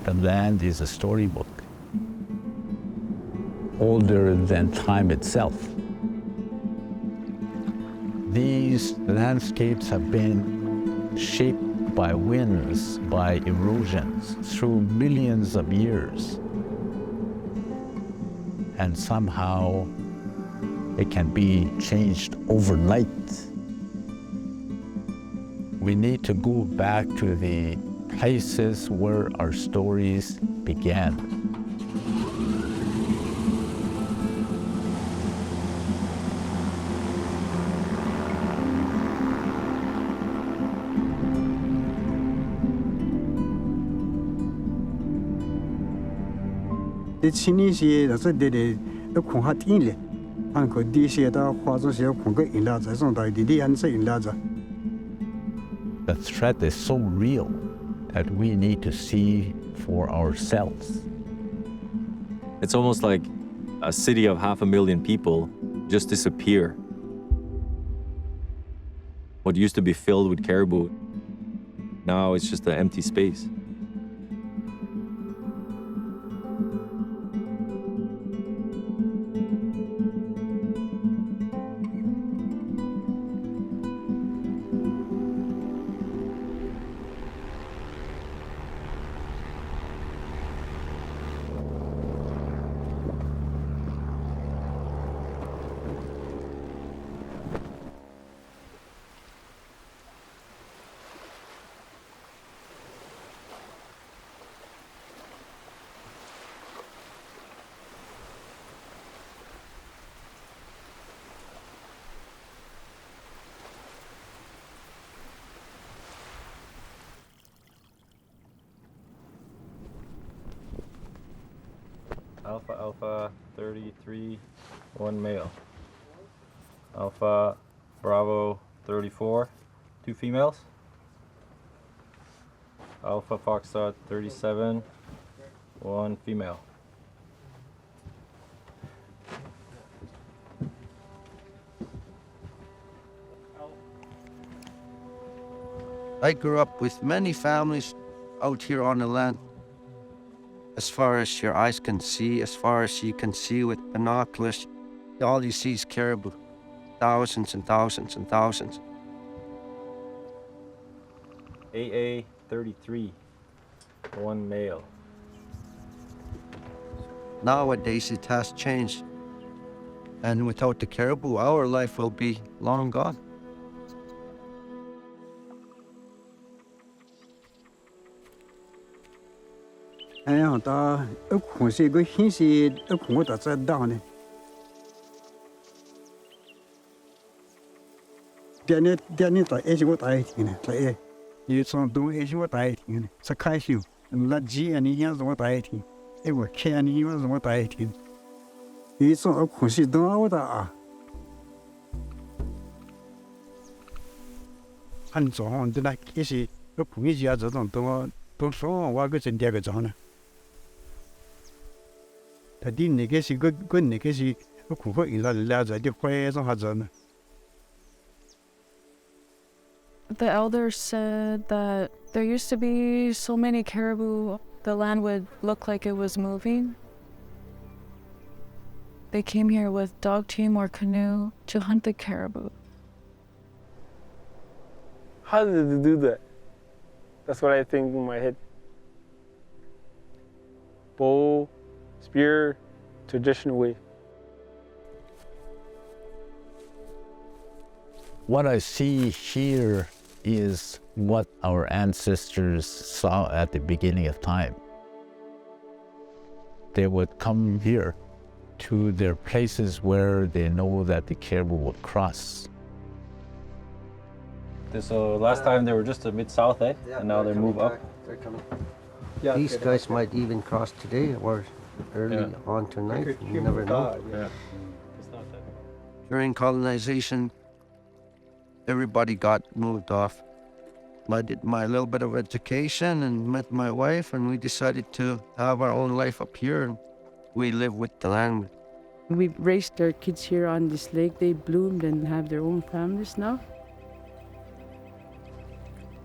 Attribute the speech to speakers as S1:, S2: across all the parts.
S1: The land is a storybook, older than time itself. These landscapes have been shaped by winds, by erosions through millions of years. And somehow it can be changed overnight. We need to go back to the places where our stories began. The threat is so real that we need to see for ourselves.
S2: It's almost like a city of 500,000 people just disappear. What used to be filled with caribou, now it's just an empty space. Alpha, Alpha, 33, 1 male. Alpha, Bravo, 34, 2 females. Alpha, Foxtrot, 37, 1 female.
S3: I grew up with many families out here on the land. As far as your eyes can see, as far as you can see with binoculars, all you see is caribou. Thousands and thousands and thousands.
S2: AA, 33, 1 male.
S3: Nowadays it has changed. And without the caribou, our life will be long gone.
S4: The elders said that there used to be so many caribou, the land would look like it was moving. They came here with dog team or canoe to hunt the caribou.
S5: How did they do that? That's what I think in my head. Bow, spear, traditional way.
S1: What I see here is what our ancestors saw at the beginning of time. They would come here to their places where they know that the caribou would cross.
S2: So last time they were just a bit south, eh?
S3: Yeah,
S2: and now they move up.
S3: They're coming.
S5: Yeah,
S3: These guys might even cross today or early on tonight. You never know.
S2: Yeah.
S3: During colonization, everybody got moved off. I did my little bit of education and met my wife, and we decided to have our own life up here. And we live with the land.
S6: We raised our kids here on this lake. They bloomed and have their own families now.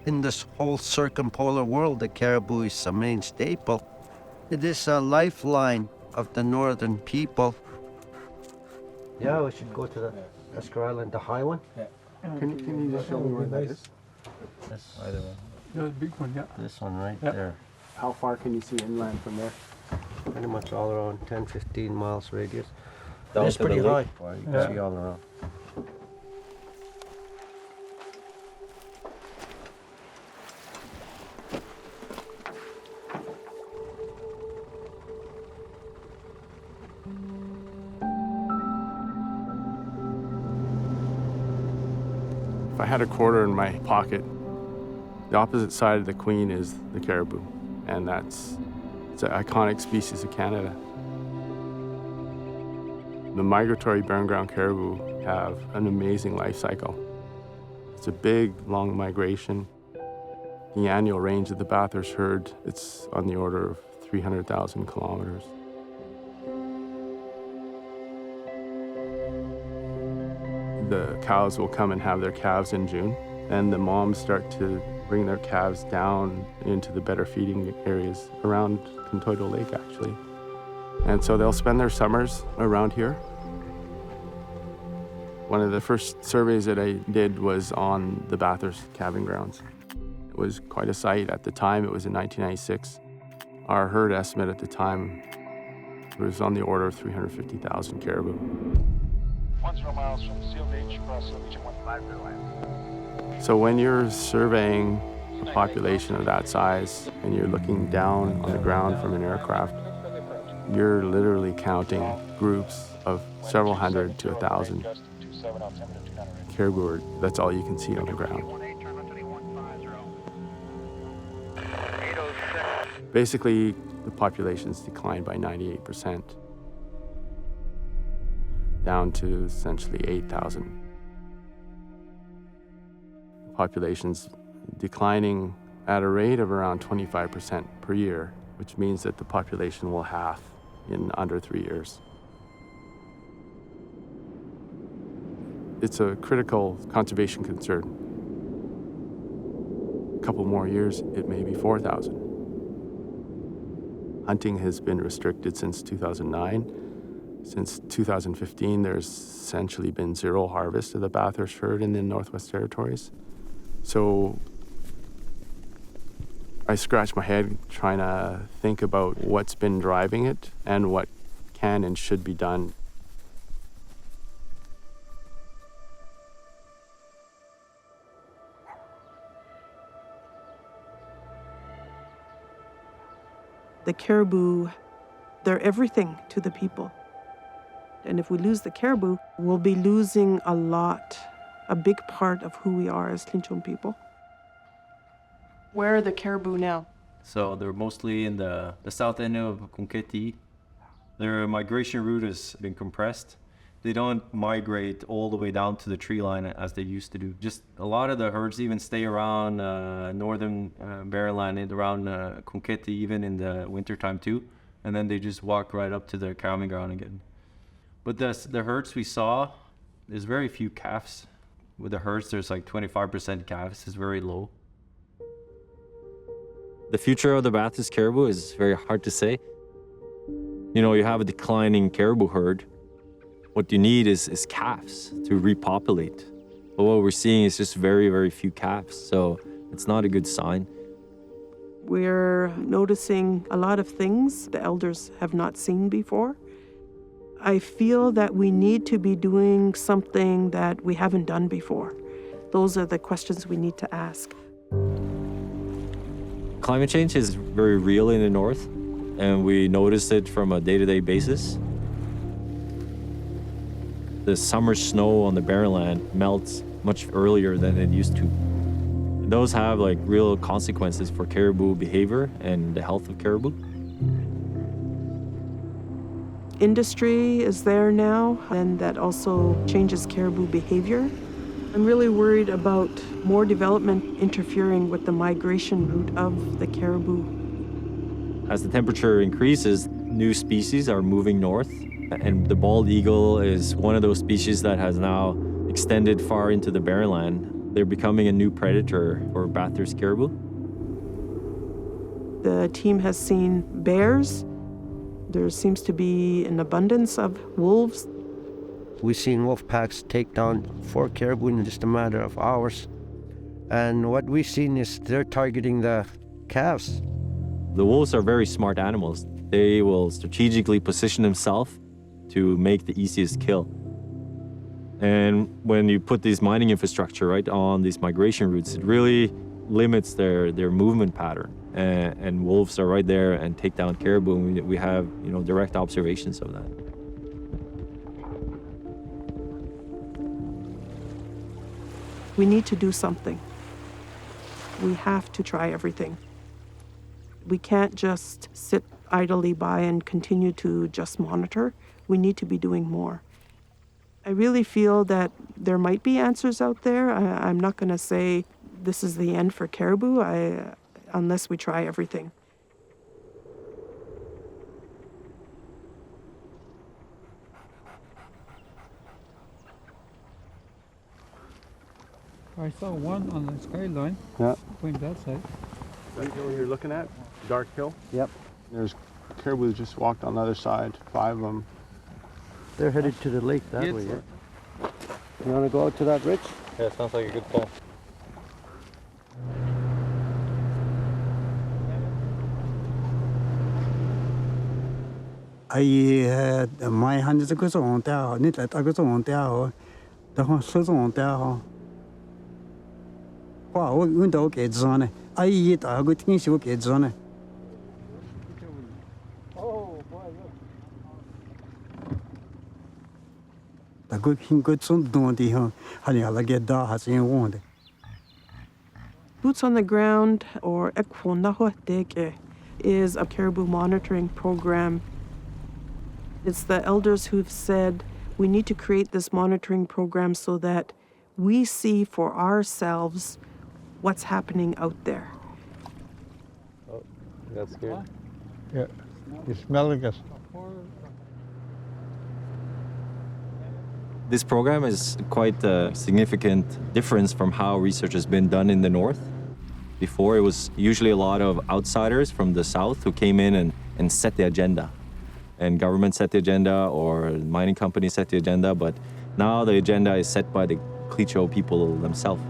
S3: In this whole circumpolar world, the caribou is a main staple. It is a lifeline of the northern people. Yeah, we should go to the Esker Island, the high one.
S5: Can you just show me where that is?
S3: This,
S5: The big one, yeah.
S3: this one right
S5: Yeah.
S3: there.
S5: How far can you see inland from there?
S3: Pretty much all around 10, 15 miles radius.
S2: Down
S3: It's
S2: to the
S3: pretty high.
S2: lake.
S3: You can
S5: Yeah.
S3: see all around.
S5: If I had a quarter in my pocket, the opposite side of the queen is the caribou, and it's an iconic species of Canada. The migratory barren ground caribou have an amazing life cycle. It's a big, long migration. The annual range of the Bathurst herd, it's on the order of 300,000 kilometers. The cows will come and have their calves in June, and the moms start to bring their calves down into the better feeding areas around Contoido Lake, actually. And so they'll spend their summers around here. One of the first surveys that I did was on the Bathurst calving grounds. It was quite a sight at the time. It was in 1996. Our herd estimate at the time was on the order of 350,000 caribou.
S7: 10 miles from Seal Beach, across Seal Beach, 15 land.
S5: So when you're surveying a population of that size and you're looking down on the ground from an aircraft, you're literally counting groups of several hundred to 1,000 caribou. That's all you can see on the ground. Basically, the population's declined by 98%, down to essentially 8,000. The population's declining at a rate of around 25% per year, which means that the population will halve in under 3 years. It's a critical conservation concern. A couple more years, it may be 4,000. Hunting has been restricted since 2009. Since 2015, there's essentially been zero harvest of the Bathurst herd in the Northwest Territories. So I scratch my head trying to think about what's been driving it and what can and should be done.
S8: The caribou, they're everything to the people. And if we lose the caribou, we'll be losing a big part of who we are as Tlinchon people. Where are the caribou now?
S9: So they're mostly in the south end of Kunketi. Their migration route has been compressed. They don't migrate all the way down to the tree line as they used to do. Just a lot of the herds even stay around northern Barrenland, around Kunketi, even in the wintertime too. And then they just walk right up to their calving ground again. But the herds we saw, there's very few calves. With the herds, there's like 25% calves. It's very low.
S2: The future of the Bathurst caribou is very hard to say. You know, you have a declining caribou herd. What you need is calves to repopulate. But what we're seeing is just very, very few calves. So it's not a good sign.
S8: We're noticing a lot of things the elders have not seen before. I feel that we need to be doing something that we haven't done before. Those are the questions we need to ask.
S2: Climate change is very real in the north, and we notice it from a day-to-day basis. The summer snow on the Barrenland melts much earlier than it used to. Those have like real consequences for caribou behavior and the health of caribou.
S8: Industry is there now, and that also changes caribou behavior. I'm really worried about more development interfering with the migration route of the caribou.
S2: As the temperature increases, new species are moving north, and the bald eagle is one of those species that has now extended far into the Barrenland. They're becoming a new predator for Bathurst caribou.
S8: The team has seen bears. There seems to be an abundance of wolves.
S3: We've seen wolf packs take down 4 caribou in just a matter of hours. And what we've seen is they're targeting the calves.
S2: The wolves are very smart animals. They will strategically position themselves to make the easiest kill. And when you put these mining infrastructure right on these migration routes, it really limits their movement pattern. And wolves are right there and take down caribou. And we have direct observations of that.
S8: We need to do something. We have to try everything. We can't just sit idly by and continue to just monitor. We need to be doing more. I really feel that there might be answers out there. I'm not going to say this is the end for caribou unless we try everything.
S10: I saw one on the skyline.
S5: Yeah.
S10: Going that side.
S5: Right here where you're looking at, Dark Hill.
S3: Yep.
S5: There's caribou just walked on the other side, 5 of them.
S3: They're headed to the lake that way, yeah? You want to go out to that ridge?
S2: Yeah, sounds like a good call.
S10: I my hand is good on there. Need that good on there. The whole so on there. Wow, we don't get on. I eat a good thing she will get on. The good thing good son don't the honey I get da has in one.
S8: Boots on the ground, or Ekwonahotek, is a caribou monitoring program. It's the elders who've said we need to create this monitoring program so that we see for ourselves what's happening out there.
S2: Oh, that's good.
S10: Yeah, it's smelling us.
S2: This program is quite a significant difference from how research has been done in the north. Before, it was usually a lot of outsiders from the south who came in and set the agenda. And government set the agenda, or mining companies set the agenda, but now the agenda is set by the Clecho people themselves.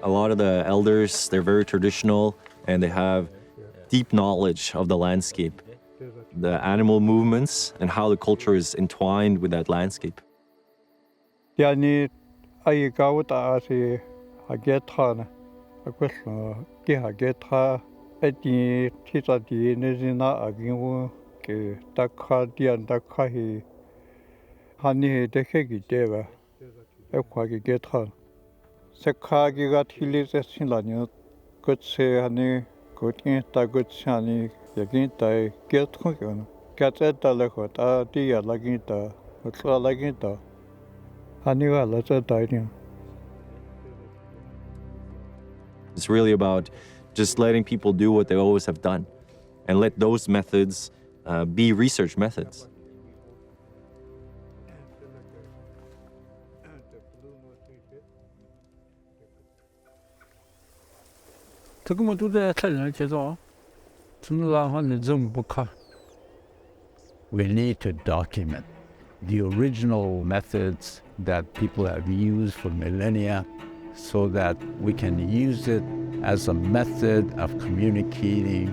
S2: A lot of the elders, they're very traditional and they have deep knowledge of the landscape, the animal movements, and how the culture is entwined with that landscape.
S10: Yani I go to I get on a question. I get her at the teacher the Nizina again. Dakha and Dakha Honey the Hegi Deva, a quaggy get her. Sekagi got Hillis as Silani, good say honey, good in the good shani, again I get hooking. Get at the lekot, dear Laginta, what's all Laginta. Honey, let's a dining.
S2: It's really about just letting people do what they always have done and let those methods be research methods.
S1: We need to document the original methods that people have used for millennia so that we can use it as a method of communicating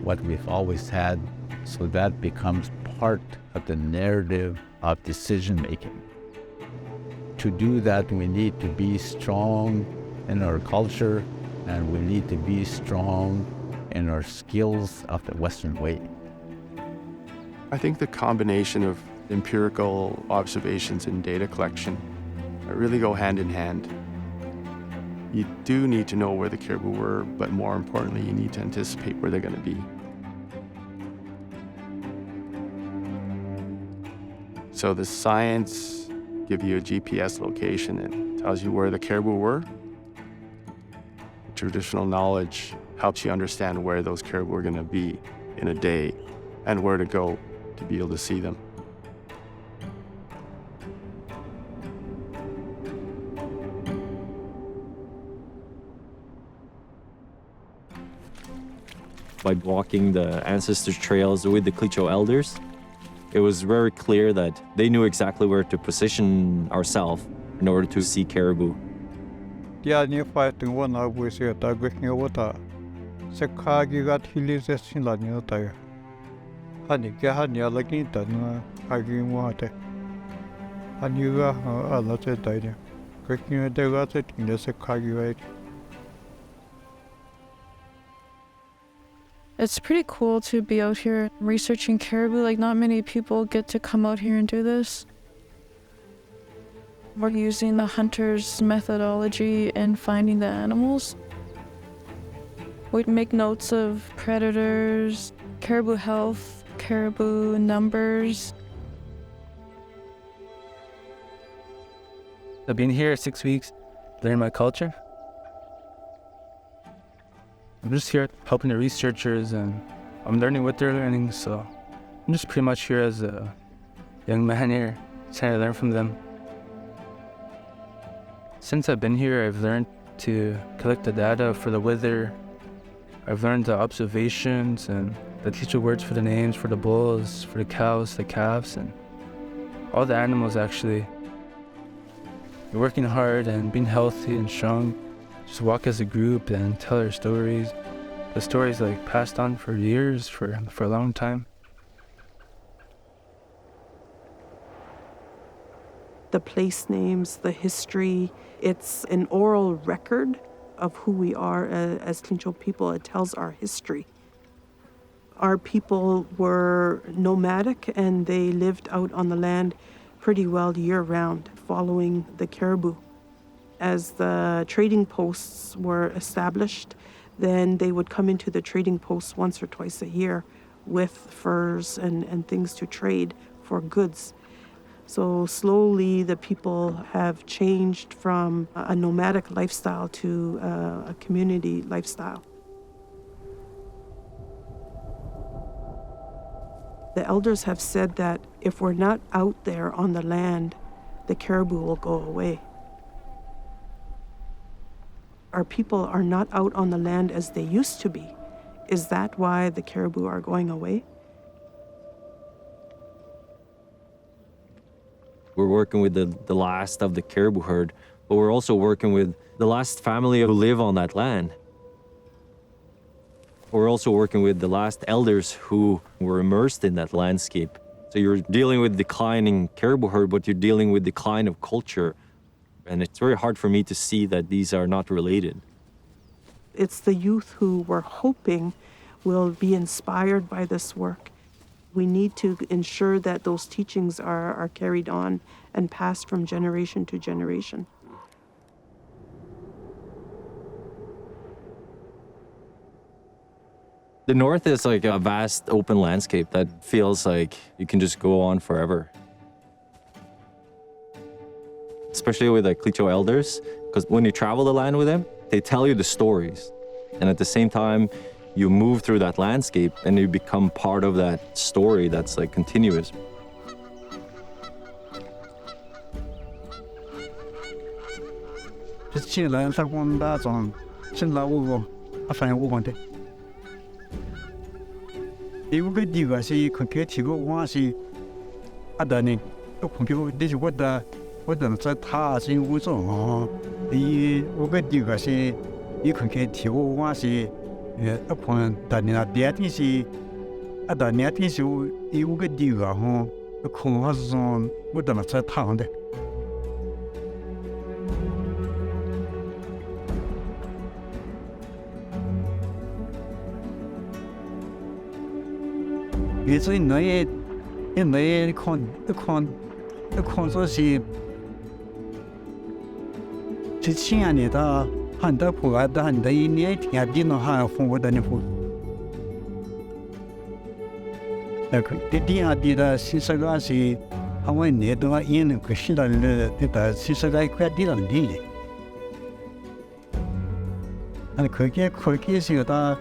S1: what we've always had, so that becomes part of the narrative of decision making. To do that, we need to be strong in our culture, and we need to be strong in our skills of the Western way.
S5: I think the combination of empirical observations and data collection really go hand in hand. You do need to know where the caribou were, but more importantly, you need to anticipate where they're going to be. So the science gives you a GPS location and tells you where the caribou were. Traditional knowledge helps you understand where those caribou are going to be in a day and where to go to be able to see them.
S2: By walking the ancestor trails with the Clecho elders, it was very clear that they knew exactly where to position ourselves in order to see caribou.
S10: Yeah, you fighting one I was here, tagging water. Sekagi got hills as in Lanota. Honey, Gahania like it, and hugging water. And you got a lot of dining. Cooking a day got it in the Sekagi way.
S4: It's pretty cool to be out here researching caribou. Like, not many people get to come out here and do this. We're using the hunter's methodology in finding the animals. We'd make notes of predators, caribou health, caribou numbers.
S11: I've been here 6 weeks, learning my culture. I'm just here helping the researchers, and I'm learning what they're learning, so I'm just pretty much here as a young man here, trying to learn from them. Since I've been here, I've learned to collect the data for the weather. I've learned the observations and the teacher words for the names, for the bulls, for the cows, the calves, and all the animals actually. We're working hard and being healthy and strong. Just walk as a group and tell our stories. The stories like passed on for years, for a long time.
S8: The place names, the history, it's an oral record of who we are as Clecho people. It tells our history. Our people were nomadic and they lived out on the land pretty well year-round, following the caribou. As the trading posts were established, then they would come into the trading posts once or twice a year with furs and things to trade for goods. So slowly the people have changed from a nomadic lifestyle to a community lifestyle. The elders have said that if we're not out there on the land, the caribou will go away. Our people are not out on the land as they used to be. Is that why the caribou are going away?
S2: We're working with the last of the caribou herd, but we're also working with the last family who live on that land. We're also working with the last elders who were immersed in that landscape. So you're dealing with declining caribou herd, but you're dealing with decline of culture. And it's very hard for me to see that these are not related.
S8: It's the youth who we're hoping will be inspired by this work. We need to ensure that those teachings are carried on and passed from generation to generation.
S2: The north is like a vast open landscape that feels like you can just go on forever. Especially with the Clecho elders, because when you travel the land with them, they tell you the stories. And at the same time, you move through that landscape and you become part of that story that's like continuous.
S12: upon that in a death at the net is you get diga home, a convazon with them at town. It's in the consortium. 之前呢， handa pugada handa ini tia dino ha fungo dani fu the dia dida sisaga si hawa ne do in ko shida le the sisaga kwa dida li and koke si da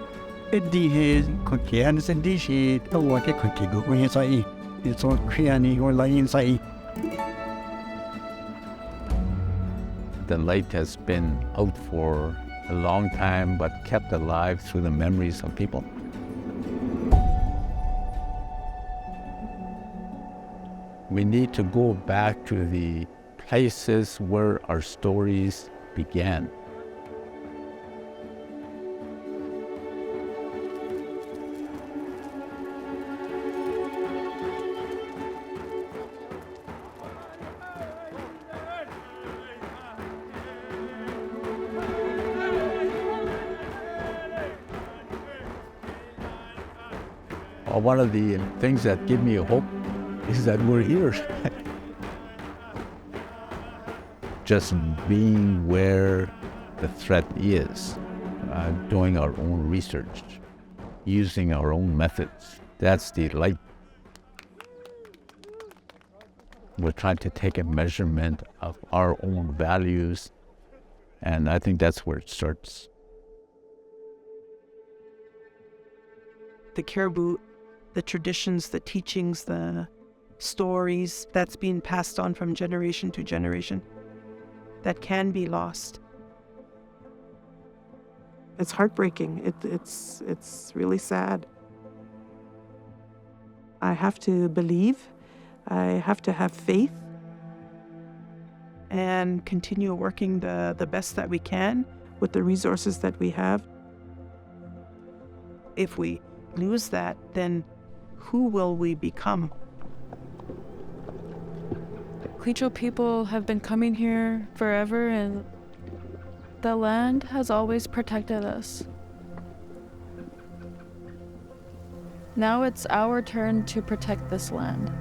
S12: di he koke an se di shi to wa ke koke go ko sai it's all creani or like inside.
S1: The light has been out for a long time, but kept alive through the memories of people. We need to go back to the places where our stories began. One of the things that give me hope is that we're here. Just being where the threat is, doing our own research, using our own methods. That's the light. We're trying to take a measurement of our own values, and I think that's where it starts.
S8: The CARIBOU, the traditions, the teachings, the stories that's being passed on from generation to generation that can be lost. It's heartbreaking. It's really sad. I have to believe, I have to have faith and continue working the best that we can with the resources that we have. If we lose that, then who will we become?
S4: Quechua people have been coming here forever, and the land has always protected us. Now it's our turn to protect this land.